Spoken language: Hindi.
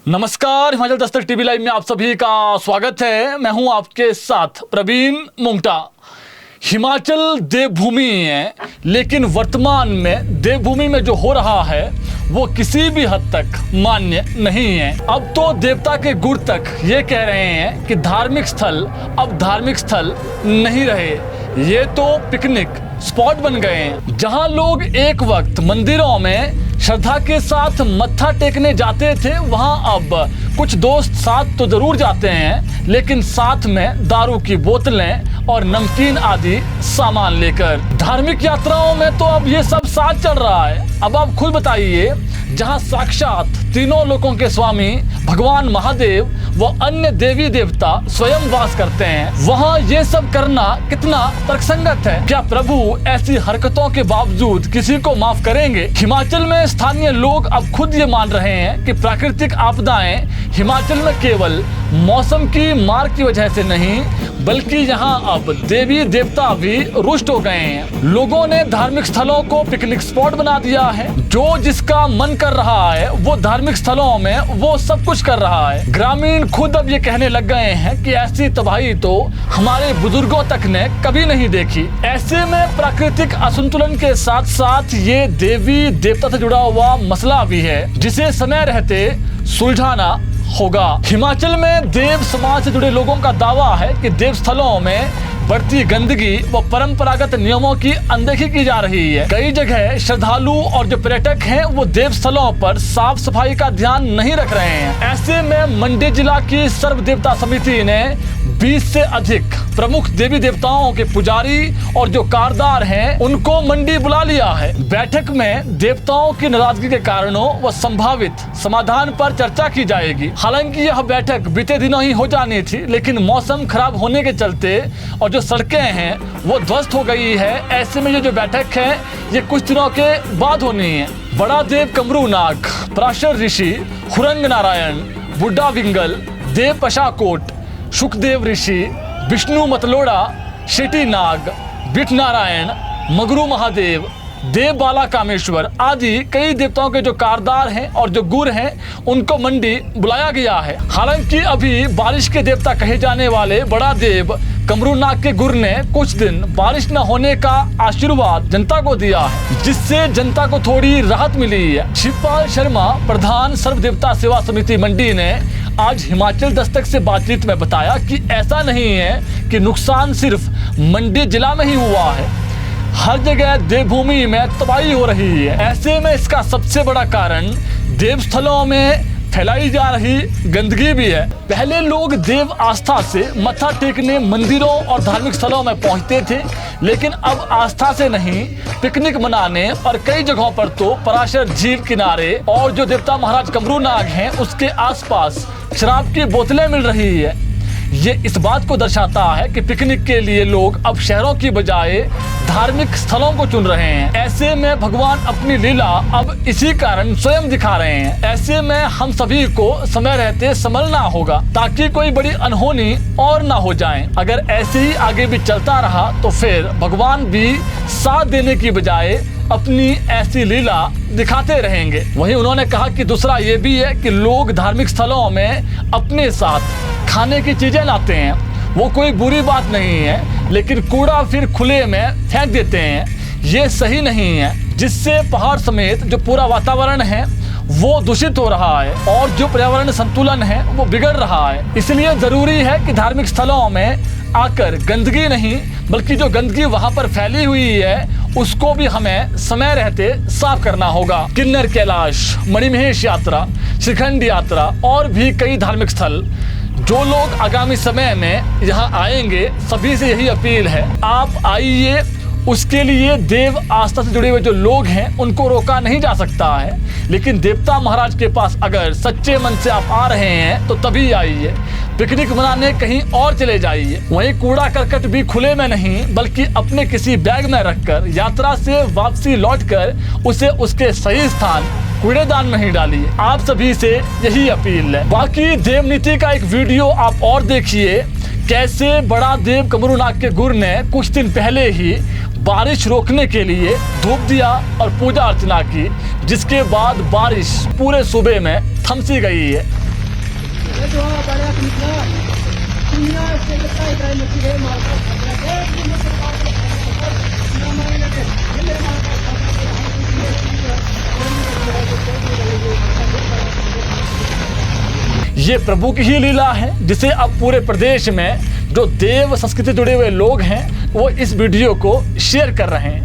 नमस्कार, हिमाचल दस्तक टीवी लाइव में आप सभी का स्वागत है। मैं हूं आपके साथ प्रवीण मुंगटा। हिमाचल देवभूमि है, लेकिन वर्तमान में देवभूमि में जो हो रहा है वो किसी भी हद तक मान्य नहीं है। अब तो देवता के गुरु तक ये कह रहे हैं कि धार्मिक स्थल अब धार्मिक स्थल नहीं रहे, ये तो पिकनिक स्पॉट बन गए हैं। जहां लोग एक वक्त मंदिरों में श्रद्धा के साथ मत्था टेकने जाते थे, वहां अब कुछ दोस्त साथ तो जरूर जाते हैं, लेकिन साथ में दारू की बोतलें और नमकीन आदि सामान लेकर। धार्मिक यात्राओं में तो अब ये सब साथ चल रहा है। अब आप खुद बताइए, जहां साक्षात तीनों लोकों के स्वामी भगवान महादेव व अन्य देवी देवता स्वयं वास करते हैं, वहां ये सब करना कितना तर्कसंगत है? क्या प्रभु ऐसी हरकतों के बावजूद किसी को माफ करेंगे? हिमाचल में स्थानीय लोग अब खुद ये मान रहे हैं कि प्राकृतिक आपदाएं हिमाचल में केवल मौसम की मार की वजह से नहीं, बल्कि यहाँ अब देवी देवता भी रुष्ट हो गए हैं। लोगों ने धार्मिक स्थलों को पिकनिक स्पॉट बना दिया है। जो जिसका मन कर रहा है वो धार्मिक स्थलों में वो सब कुछ कर रहा है। ग्रामीण खुद अब ये कहने लग गए हैं कि ऐसी तबाही तो हमारे बुजुर्गों तक ने कभी नहीं देखी। ऐसे में प्राकृतिक असंतुलन के साथ साथ ये देवी देवता से जुड़ा हुआ मसला भी है, जिसे समय रहते सुलझाना होगा। हिमाचल में देव समाज से जुड़े लोगों का दावा है कि देव स्थलों में बढ़ती गंदगी व परंपरागत नियमों की अनदेखी की जा रही है। कई जगह श्रद्धालु और जो पर्यटक हैं वो देव स्थलों पर साफ सफाई का ध्यान नहीं रख रहे हैं। ऐसे में मंडी जिला की सर्व देवता समिति ने 20 से अधिक प्रमुख देवी देवताओं के पुजारी और जो कारदार हैं उनको मंडी बुला लिया है। बैठक में देवताओं की नाराजगी के कारणों व संभावित समाधान पर चर्चा की जाएगी। हालांकि यह बैठक बीते दिनों ही हो जानी थी, लेकिन मौसम खराब होने के चलते और जो सड़कें हैं वो ध्वस्त हो गई है। ऐसे में ये जो बैठक है ये कुछ दिनों के बाद होनी है। बड़ा देव कमरू नाग, पराशर ऋषि, हुरंग नारायण, बुड्ढा विंगल, देव पशाकोट, सुखदेव ऋषि, विष्णु मतलोड़ा, शेटी नाग, बिठ नारायण, मगरू महादेव, देव बाला कामेश्वर आदि कई देवताओं के जो कारदार हैं और जो गुर हैं उनको मंडी बुलाया गया है। हालांकि अभी बारिश के देवता कहे जाने वाले बड़ा देव कमरूनाग के गुर ने कुछ दिन बारिश न होने का आशीर्वाद जनता को दिया है, जिससे जनता को थोड़ी राहत मिली है। शिवपाल शर्मा, प्रधान सर्व देवता सेवा समिति मंडी ने आज हिमाचल दस्तक से बातचीत में बताया कि ऐसा नहीं है कि नुकसान सिर्फ मंडी जिला में ही हुआ है, हर जगह देवभूमि में तबाही हो रही है। ऐसे में इसका सबसे बड़ा कारण देव स्थलों में फैलाई जा रही गंदगी भी है। पहले लोग देव आस्था से मत्था टेकने मंदिरों और धार्मिक स्थलों में पहुंचते थे, लेकिन अब आस्था से नहीं, पिकनिक मनाने और कई जगहों पर तो पराशर झील किनारे और जो देवता महाराज कमरूनाग हैं उसके आसपास शराब की बोतलें मिल रही है। ये इस बात को दर्शाता है कि पिकनिक के लिए लोग अब शहरों की बजाय धार्मिक स्थलों को चुन रहे हैं। ऐसे में भगवान अपनी लीला अब इसी कारण स्वयं दिखा रहे हैं। ऐसे में हम सभी को समय रहते संभलना होगा ताकि कोई बड़ी अनहोनी और ना हो जाए। अगर ऐसे ही आगे भी चलता रहा तो फिर भगवान भी साथ देने की बजाय अपनी ऐसी लीला दिखाते रहेंगे। वहीं उन्होंने कहा कि दूसरा ये भी है कि लोग धार्मिक स्थलों में अपने साथ खाने की चीजें लाते हैं, वो कोई बुरी बात नहीं है, लेकिन कूड़ा फिर खुले में फेंक देते हैं, ये सही नहीं है, जिससे पहाड़ समेत जो पूरा वातावरण है वो दूषित हो रहा है और जो पर्यावरण संतुलन है वो बिगड़ रहा है। इसलिए जरूरी है कि धार्मिक स्थलों में आकर गंदगी नहीं, बल्कि जो गंदगी वहां पर फैली हुई है उसको भी हमें समय रहते साफ करना होगा। किन्नर कैलाश, मणिमहेश यात्रा, श्रीखंड यात्रा और भी कई धार्मिक स्थल जो लोग आगामी समय में यहाँ आएंगे, सभी से यही अपील है, आप आइए। उसके लिए देव आस्था से जुड़े हुए जो लोग हैं उनको रोका नहीं जा सकता है, लेकिन देवता महाराज के पास अगर सच्चे मन से आप आ रहे हैं तो तभी आइए। पिकनिक मनाने कहीं और चले जाइए। वहीं कूड़ा करकट भी खुले में नहीं, बल्कि अपने किसी बैग में रखकर यात्रा से वापसी लौटकर उसे उसके सही स्थान कूड़ेदान में ही डालिए। आप सभी से यही अपील है। बाकी देव नीति का एक वीडियो आप और देखिए, कैसे बड़ा देव कमरूनाग के गुरु ने कुछ दिन पहले ही बारिश रोकने के लिए धूप दिया और पूजा अर्चना की, जिसके बाद बारिश पूरे सूबे में थमसी गई है। ये प्रभु की ही लीला है, जिसे अब पूरे प्रदेश में जो देव संस्कृति जुड़े हुए लोग हैं वो इस वीडियो को शेयर कर रहे हैं।